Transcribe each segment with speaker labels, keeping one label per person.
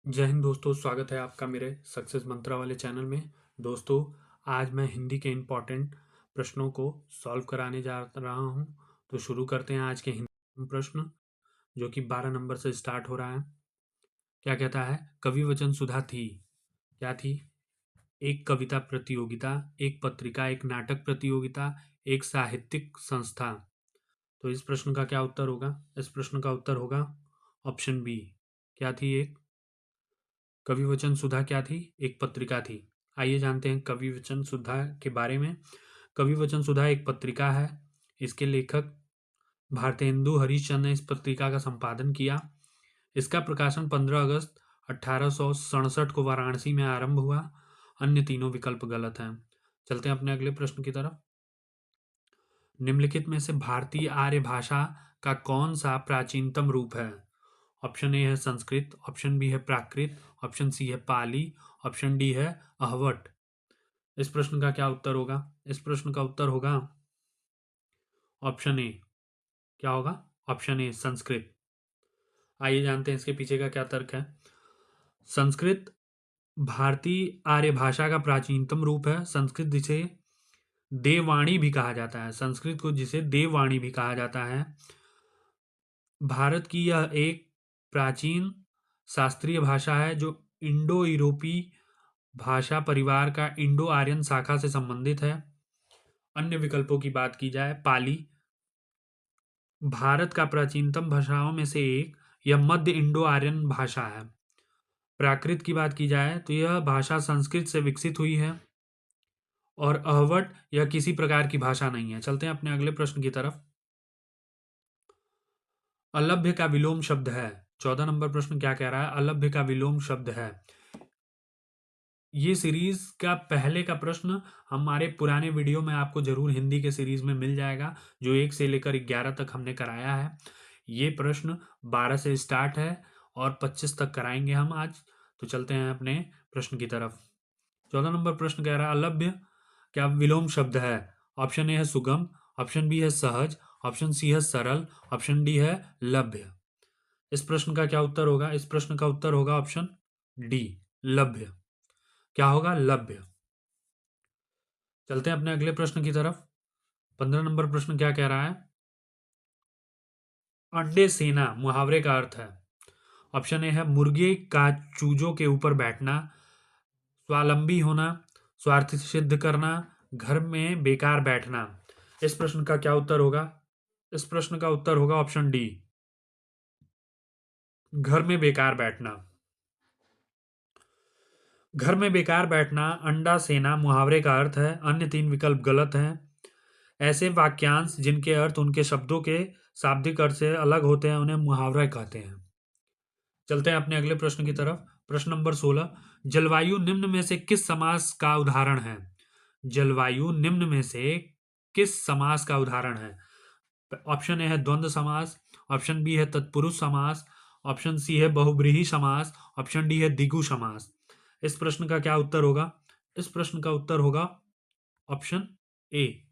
Speaker 1: जय हिंद दोस्तों, स्वागत है आपका मेरे सक्सेस मंत्रा वाले चैनल में। दोस्तों, आज मैं हिंदी के इम्पोर्टेंट प्रश्नों को सॉल्व कराने जा रहा हूं। तो शुरू करते हैं आज के हिंदी प्रश्न, जो कि 12 नंबर से स्टार्ट हो रहा है। क्या कहता है? कवि वचन सुधा थी, क्या थी? एक कविता प्रतियोगिता, एक पत्रिका, एक नाटक प्रतियोगिता, एक साहित्यिक संस्था। तो इस प्रश्न का क्या उत्तर होगा? इस प्रश्न का उत्तर होगा ऑप्शन बी। क्या थी? एक कवि वचन सुधा क्या थी? एक पत्रिका थी। आइए जानते हैं कवि वचन सुधा के बारे में। कवि वचन सुधा एक पत्रिका है। इसके लेखक भारतेंदु हरिश्चंद्र ने इस पत्रिका का संपादन किया। इसका प्रकाशन 15 अगस्त 1867 को वाराणसी में आरंभ हुआ। अन्य तीनों विकल्प गलत हैं। चलते हैं अपने अगले प्रश्न की तरफ। निम्नलिखित में से भारतीय आर्य भाषा का कौन सा प्राचीनतम रूप है? ऑप्शन ए है संस्कृत, ऑप्शन बी है प्राकृत, ऑप्शन सी है पाली, ऑप्शन डी है अहवट। इस प्रश्न का क्या उत्तर होगा? इस प्रश्न का उत्तर होगा ऑप्शन ए। क्या होगा? Option A Sanskrit. आइए जानते हैं इसके पीछे का क्या तर्क है। संस्कृत भारतीय आर्य भाषा का प्राचीनतम रूप है। संस्कृत जिसे देववाणी भी कहा जाता है, संस्कृत को जिसे देववाणी भी कहा जाता है। भारत की यह एक प्राचीन शास्त्रीय भाषा है जो इंडो यूरोपी भाषा परिवार का इंडो आर्यन शाखा से संबंधित है। अन्य विकल्पों की बात की जाए, पाली भारत का प्राचीनतम भाषाओं में से एक, यह मध्य इंडो आर्यन भाषा है। प्राकृत की बात की जाए तो यह भाषा संस्कृत से विकसित हुई है। और अहवट यह किसी प्रकार की भाषा नहीं है। चलते हैं अपने अगले प्रश्न की तरफ। अलभ्य का विलोम शब्द है। 14 नंबर प्रश्न क्या कह रहा है? अलभ्य का विलोम शब्द है। ये सीरीज का पहले का प्रश्न हमारे पुराने वीडियो में आपको जरूर हिंदी के सीरीज में मिल जाएगा, जो 1 से लेकर 11 तक हमने कराया है। ये प्रश्न 12 से स्टार्ट है और 25 तक कराएंगे हम आज। तो चलते हैं अपने प्रश्न की तरफ। 14 नंबर प्रश्न कह रहा है अलभ्य क्या विलोम शब्द है? ऑप्शन ए है सुगम, ऑप्शन बी है सहज, ऑप्शन सी है सरल, ऑप्शन डी है लभ्य। इस प्रश्न का क्या उत्तर होगा? इस प्रश्न का उत्तर होगा ऑप्शन डी, लभ्य। क्या होगा? लभ्य। चलते हैं अपने अगले प्रश्न की तरफ। 15 नंबर प्रश्न क्या कह रहा है? अंडे सेना मुहावरे का अर्थ है। ऑप्शन ए है मुर्गे का चूजों के ऊपर बैठना, स्वावलंबी होना, स्वार्थ सिद्ध करना, घर में बेकार बैठना। इस प्रश्न का क्या उत्तर होगा? इस प्रश्न का उत्तर होगा ऑप्शन डी, घर में बेकार बैठना। घर में बेकार बैठना अंडा सेना मुहावरे का अर्थ है। अन्य तीन विकल्प गलत हैं। ऐसे वाक्यांश जिनके अर्थ उनके शब्दों के शाब्दिक अर्थ से अलग होते हैं उन्हें मुहावरा कहते हैं। चलते हैं अपने अगले प्रश्न की तरफ। प्रश्न नंबर 16, जलवायु निम्न में से किस समास का उदाहरण है? जलवायु निम्न में से किस समास का उदाहरण है? ऑप्शन ए है द्वंद्व समास, ऑप्शन बी है तत्पुरुष समास, ऑप्शन सी है बहुब्रीहि समास, ऑप्शन डी है द्विगु समास। इस प्रश्न का क्या उत्तर होगा? इस प्रश्न का उत्तर होगा ऑप्शन ए,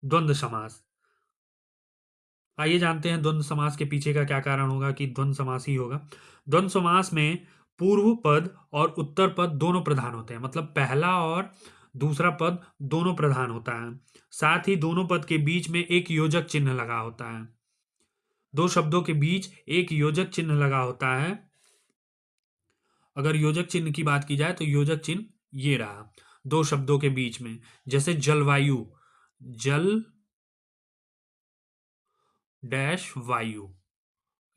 Speaker 1: द्वंद्व समास। आइए जानते हैं द्वंद्व समास के पीछे का क्या कारण होगा कि द्वंद्व समास ही होगा। द्वंद्व समास में पूर्व पद और उत्तर पद दोनों प्रधान होते हैं, मतलब पहला और दूसरा पद दोनों प्रधान होता है। साथ ही दोनों पद के बीच में एक योजक चिन्ह लगा होता है। दो शब्दों के बीच एक योजक चिन्ह लगा होता है। अगर योजक चिन्ह की बात की जाए तो योजक चिन्ह ये रहा, दो शब्दों के बीच में। जैसे जलवायु, जल डैश वायु।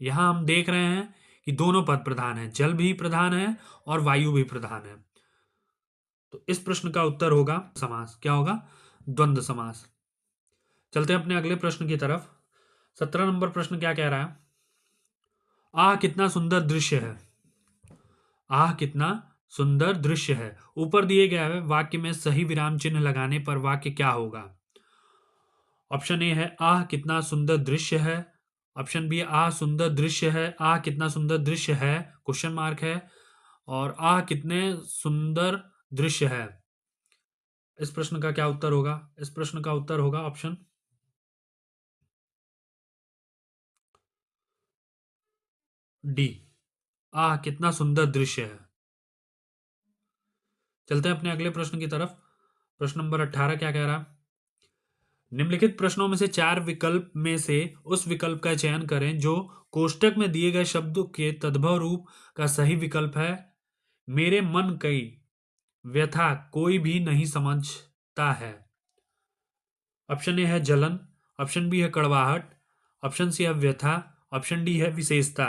Speaker 1: यहां हम देख रहे हैं कि दोनों पद प्रधान है, जल भी प्रधान है और वायु भी प्रधान है। तो इस प्रश्न का उत्तर होगा समास। क्या होगा? द्वंद्व समास। चलते हैं अपने अगले प्रश्न की तरफ। 17 नंबर प्रश्न क्या कह रहा है? आह कितना सुंदर दृश्य है। आह कितना सुंदर दृश्य है। ऊपर दिए गए वाक्य में सही विराम चिन्ह लगाने पर वाक्य क्या होगा? ऑप्शन ए है आह कितना सुंदर दृश्य है, ऑप्शन बी आह सुंदर दृश्य है, आह कितना सुंदर दृश्य है क्वेश्चन मार्क है, और आह कितने सुंदर दृश्य है। इस प्रश्न का क्या उत्तर होगा? इस प्रश्न का उत्तर होगा ऑप्शन डी, आह, कितना सुंदर दृश्य है। चलते हैं अपने अगले प्रश्न की तरफ। प्रश्न नंबर 18 क्या कह रहा है? निम्नलिखित प्रश्नों में से 4 विकल्प में से उस विकल्प का चयन करें जो कोष्टक में दिए गए शब्द के तद्भव रूप का सही विकल्प है। मेरे मन की व्यथा कोई भी नहीं समझता है। ऑप्शन ए है जलन, ऑप्शन बी है कड़वाहट, ऑप्शन सी है व्यथा, ऑप्शन डी है विशेषता।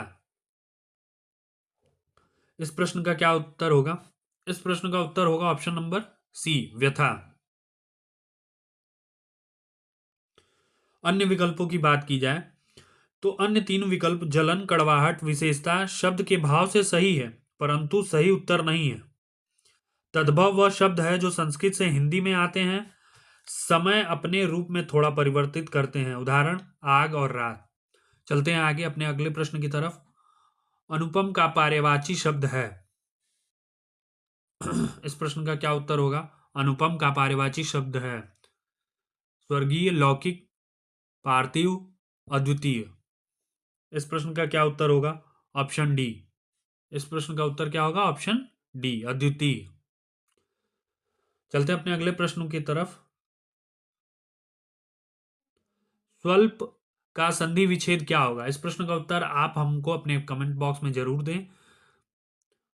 Speaker 1: इस प्रश्न का क्या उत्तर होगा? इस प्रश्न का उत्तर होगा ऑप्शन नंबर सी, व्यथा। अन्य विकल्पों की बात की जाए तो अन्य 3 विकल्प जलन, कड़वाहट, विशेषता शब्द के भाव से सही है, परंतु सही उत्तर नहीं है। तद्भव वह शब्द है जो संस्कृत से हिंदी में आते हैं, समय अपने रूप में थोड़ा परिवर्तित करते हैं। उदाहरण आग और रात। चलते हैं आगे अपने अगले प्रश्न की तरफ। अनुपम का पर्यायवाची शब्द है। इस प्रश्न का क्या उत्तर होगा? अनुपम का पर्यायवाची शब्द है स्वर्गीय, लौकिक, पार्थिव, अद्वितीय। इस प्रश्न का क्या उत्तर होगा? Option D. इस प्रश्न का उत्तर क्या होगा? ऑप्शन डी, अद्वितीय। चलते हैं अपने अगले प्रश्न की तरफ। स्वल्प का संधि विच्छेद क्या होगा? इस प्रश्न का उत्तर आप हमको अपने कमेंट बॉक्स में जरूर दें।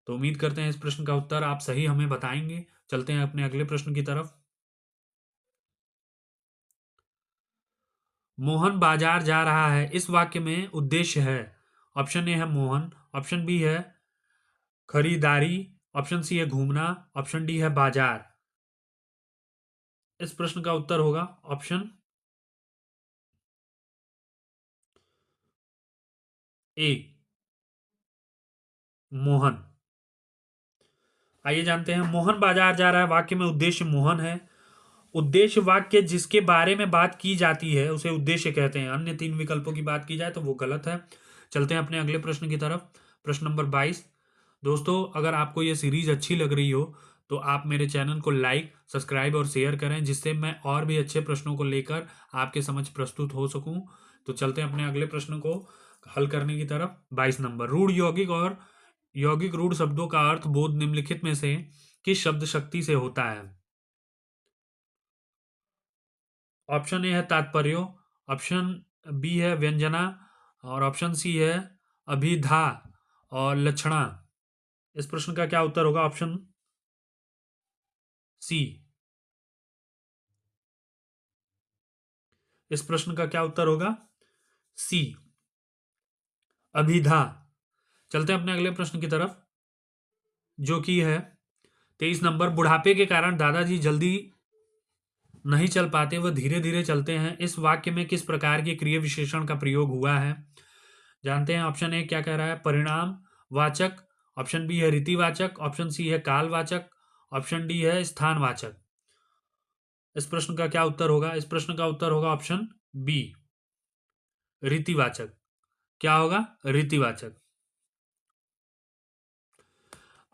Speaker 1: तो उम्मीद करते हैं इस प्रश्न का उत्तर आप सही हमें बताएंगे। चलते हैं अपने अगले प्रश्न की तरफ। मोहन बाजार जा रहा है, इस वाक्य में उद्देश्य है। ऑप्शन ए है मोहन, ऑप्शन बी है खरीदारी, ऑप्शन सी है घूमना, ऑप्शन डी है बाजार। इस प्रश्न का उत्तर होगा ऑप्शन ए, मोहन। आइए जानते हैं। मोहन बाजार जा रहा है वाक्य में उद्देश्य मोहन है। उद्देश्य वाक्य जिसके बारे में बात की जाती है उसे उद्देश्य कहते हैं। अन्य 3 विकल्पों की बात की जाए तो वो गलत है। चलते हैं अपने अगले प्रश्न की तरफ। प्रश्न नंबर 22। दोस्तों, अगर आपको ये सीरीज अच्छी लग रही हो तो आप मेरे चैनल को लाइक, सब्सक्राइब और शेयर करें, जिससे मैं और भी अच्छे प्रश्नों को लेकर आपके समक्ष प्रस्तुत हो सकूं। तो चलते हैं अपने अगले प्रश्न को हल करने की तरफ। 22 नंबर। रूढ़ यौगिक और यौगिक रूढ़ शब्दों का अर्थ बोध निम्नलिखित में से किस शब्द शक्ति से होता है? ऑप्शन ए है तात्पर्यो, ऑप्शन बी है व्यंजना और ऑप्शन सी है अभिधा और लक्षणा। इस प्रश्न का क्या उत्तर होगा? Option C. इस प्रश्न का क्या उत्तर होगा? सी, अभिधा। चलते हैं अपने अगले प्रश्न की तरफ, जो कि है 23 नंबर। बुढ़ापे के कारण दादाजी जल्दी नहीं चल पाते, वह धीरे धीरे चलते हैं, इस वाक्य में किस प्रकार के क्रिया विशेषण का प्रयोग हुआ है? जानते हैं। ऑप्शन ए क्या कह रहा है? परिणाम वाचक, ऑप्शन बी है रीतिवाचक, ऑप्शन सी है कालवाचक, ऑप्शन डी है स्थानवाचक। इस प्रश्न का क्या उत्तर होगा? इस प्रश्न का उत्तर होगा ऑप्शन बी, रीतिवाचक। क्या होगा? रीतिवाचक।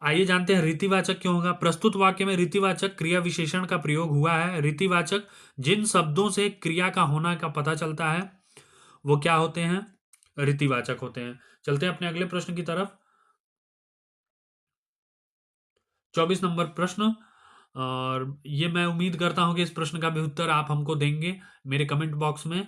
Speaker 1: आइए जानते हैं रीतिवाचक क्यों होगा। प्रस्तुत वाक्य में रीतिवाचक क्रिया विशेषण का प्रयोग हुआ है। रीतिवाचक जिन शब्दों से क्रिया का होना का पता चलता है वो क्या होते हैं? रीतिवाचक होते हैं। चलते हैं अपने अगले प्रश्न की तरफ। 24 नंबर प्रश्न। और ये मैं उम्मीद करता हूं कि इस प्रश्न का भी उत्तर आप हमको देंगे मेरे कमेंट बॉक्स में।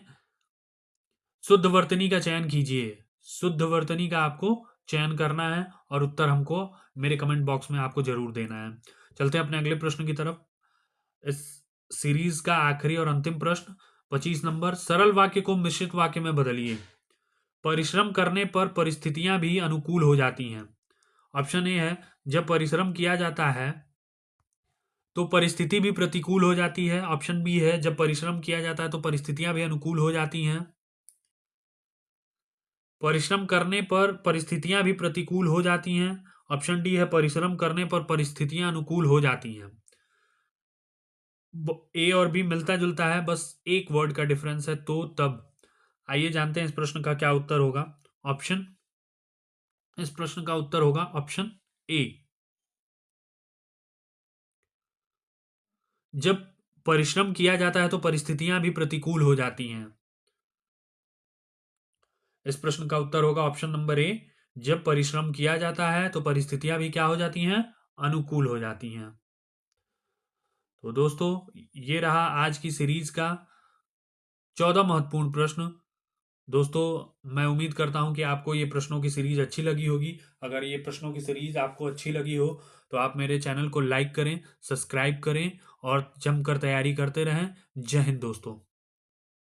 Speaker 1: शुद्ध वर्तनी का चयन कीजिए। शुद्ध वर्तनी का आपको चयन करना है और उत्तर हमको मेरे कमेंट बॉक्स में आपको जरूर देना है। चलते हैं अपने अगले प्रश्न की तरफ। इस सीरीज का आखिरी और अंतिम प्रश्न 25 नंबर। सरल वाक्य को मिश्रित वाक्य में बदलिए। परिश्रम करने पर परिस्थितियां भी अनुकूल हो जाती हैं। ऑप्शन ए है जब परिश्रम किया जाता है तो परिस्थिति भी प्रतिकूल हो जाती है। ऑप्शन बी है जब परिश्रम किया जाता है तो परिस्थितियां भी अनुकूल हो जाती हैं। परिश्रम करने पर परिस्थितियां भी प्रतिकूल हो जाती हैं। ऑप्शन डी है परिश्रम करने पर परिस्थितियां अनुकूल हो जाती हैं। ए और बी मिलता जुलता है, बस एक वर्ड का डिफरेंस है, तो तब। आइए जानते हैं इस प्रश्न का क्या उत्तर होगा। ऑप्शन इस प्रश्न का उत्तर होगा ऑप्शन ए, जब परिश्रम किया जाता है तो परिस्थितियां भी प्रतिकूल हो जाती हैं। इस प्रश्न का उत्तर होगा ऑप्शन नंबर ए, जब परिश्रम किया जाता है तो परिस्थितियां भी क्या हो जाती हैं, अनुकूल हो जाती हैं। तो दोस्तों, ये रहा आज की सीरीज का 14 महत्वपूर्ण प्रश्न। दोस्तों, मैं उम्मीद करता हूं कि आपको ये प्रश्नों की सीरीज अच्छी लगी होगी। अगर ये प्रश्नों की सीरीज आपको अच्छी लगी हो तो आप मेरे चैनल को लाइक करें, सब्सक्राइब करें और जमकर तैयारी करते रहें। जय हिंद दोस्तों।